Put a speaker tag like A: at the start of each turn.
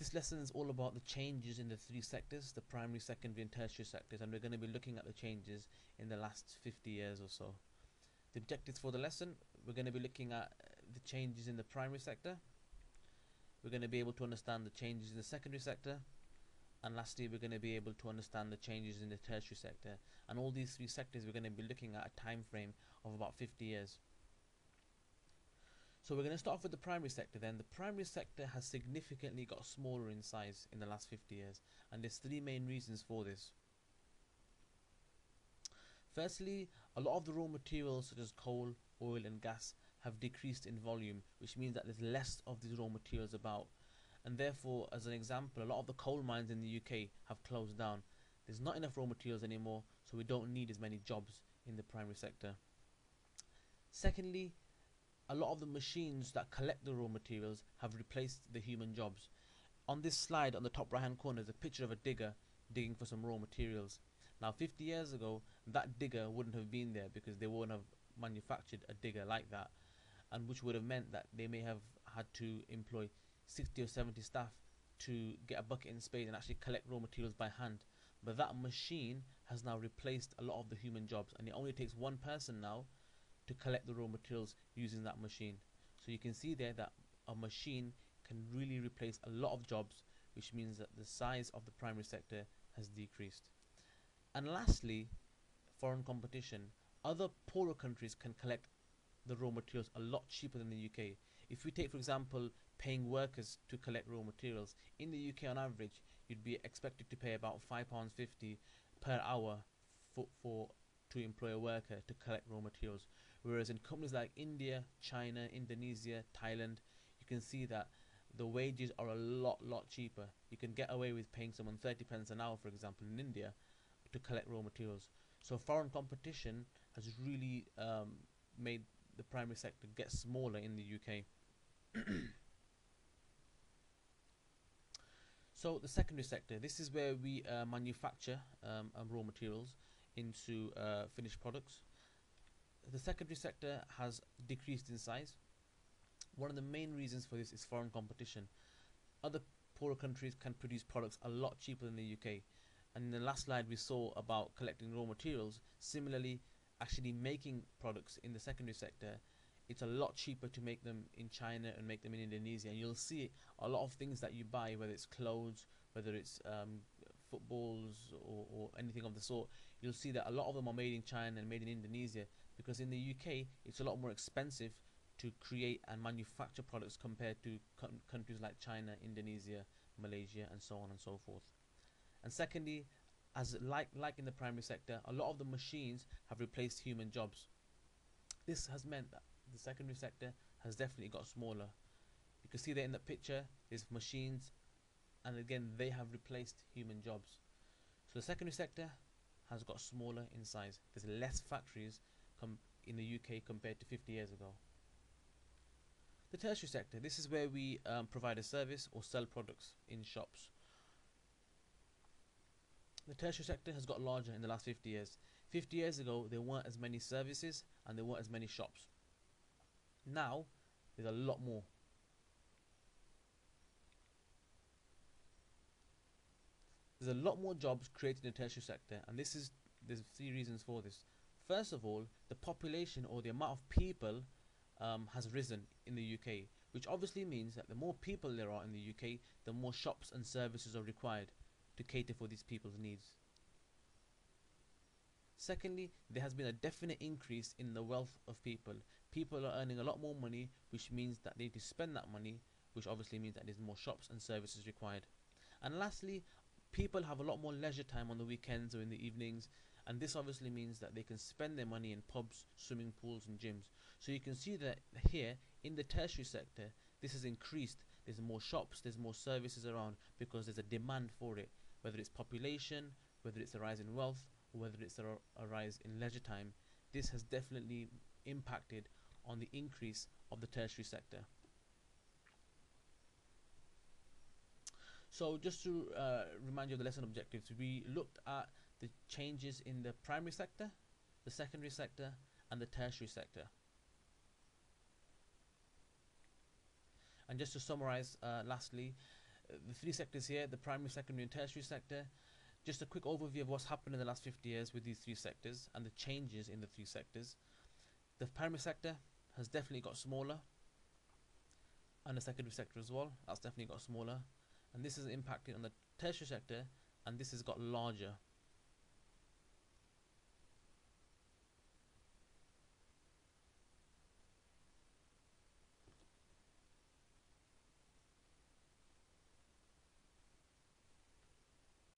A: This lesson is all about the changes in the three sectors, the primary, secondary and tertiary sectors, and we're going to be looking at the changes in the last 50 years or so. The objectives for the lesson, we're going to be looking at the changes in the primary sector, we're going to be able to understand the changes in the secondary sector, and lastly we're going to be able to understand the changes in the tertiary sector. And all these three sectors we're going to be looking at a time frame of about 50 years. So we're going to start off with the primary sector then. The primary sector has significantly got smaller in size in the last 50 years, and there's three main reasons for this. Firstly, a lot of the raw materials such as coal, oil and gas have decreased in volume, which means that there's less of these raw materials about, and therefore, as an example, a lot of the coal mines in the UK have closed down. There's not enough raw materials anymore, so we don't need as many jobs in the primary sector. Secondly, a lot of the machines that collect the raw materials have replaced the human jobs. On this slide on the top right hand corner is a picture of a digger digging for some raw materials. Now 50 years ago that digger wouldn't have been there because they wouldn't have manufactured a digger like that, and which would have meant that they may have had to employ 60 or 70 staff to get a bucket and spade and actually collect raw materials by hand. But that machine has now replaced a lot of the human jobs, and it only takes one person now to collect the raw materials using that machine. So you can see there that a machine can really replace a lot of jobs, which means that the size of the primary sector has decreased. And lastly, foreign competition. Other poorer countries can collect the raw materials a lot cheaper than the UK. If we take, for example, paying workers to collect raw materials, in the UK on average you'd be expected to pay about £5.50 per hour to employ a worker to collect raw materials. Whereas in companies like India, China, Indonesia, Thailand, you can see that the wages are a lot cheaper. You can get away with paying someone 30 pence an hour, for example, in India to collect raw materials. So foreign competition has really made the primary sector get smaller in the UK. So the secondary sector, this is where we manufacture raw materials into finished products. The secondary sector has decreased in size. One of the main reasons for this is foreign competition. Other poorer countries can produce products a lot cheaper than the UK. And in the last slide we saw about collecting raw materials. Similarly, actually making products in the secondary sector, it's a lot cheaper to make them in China and make them in Indonesia. And you'll see a lot of things that you buy, whether it's clothes, whether it's footballs or anything of the sort, you'll see that a lot of them are made in China and made in Indonesia, because in the UK it's a lot more expensive to create and manufacture products compared to countries like China, Indonesia, Malaysia and so on and so forth. And secondly, as like in the primary sector, a lot of the machines have replaced human jobs. This has meant that the secondary sector has definitely got smaller. You can see there in the picture there's machines, and again they have replaced human jobs. So the secondary sector has got smaller in size. There's less factories in the UK compared to 50 years ago. The tertiary sector, this is where we provide a service or sell products in shops. The tertiary sector has got larger in the last 50 years. 50 years ago there weren't as many services and there weren't as many shops. Now there's a lot more. There's a lot more jobs created in the tertiary sector, and there's three reasons for this. First of all, the population or the amount of people has risen in the UK, which obviously means that the more people there are in the UK, the more shops and services are required to cater for these people's needs. Secondly, there has been a definite increase in the wealth of people. People are earning a lot more money, which means that they need to spend that money, which obviously means that there's more shops and services required. And lastly, people have a lot more leisure time on the weekends or in the evenings, and this obviously means that they can spend their money in pubs, swimming pools and gyms. So you can see that here in the tertiary sector this has increased. There's more shops, there's more services around because there's a demand for it, whether it's population, whether it's a rise in wealth, or whether it's a rise in leisure time. This has definitely impacted on the increase of the tertiary sector. So just to remind you of the lesson objectives, we looked at the changes in the primary sector, the secondary sector and the tertiary sector. And just to summarize lastly, The three sectors here, the primary, secondary and tertiary sector. Just a quick overview of what's happened in the last 50 years with these three sectors and the changes in the three sectors. The primary sector has definitely got smaller, and the secondary sector as well, that's definitely got smaller, and this is impacting on the tertiary sector, and this has got larger.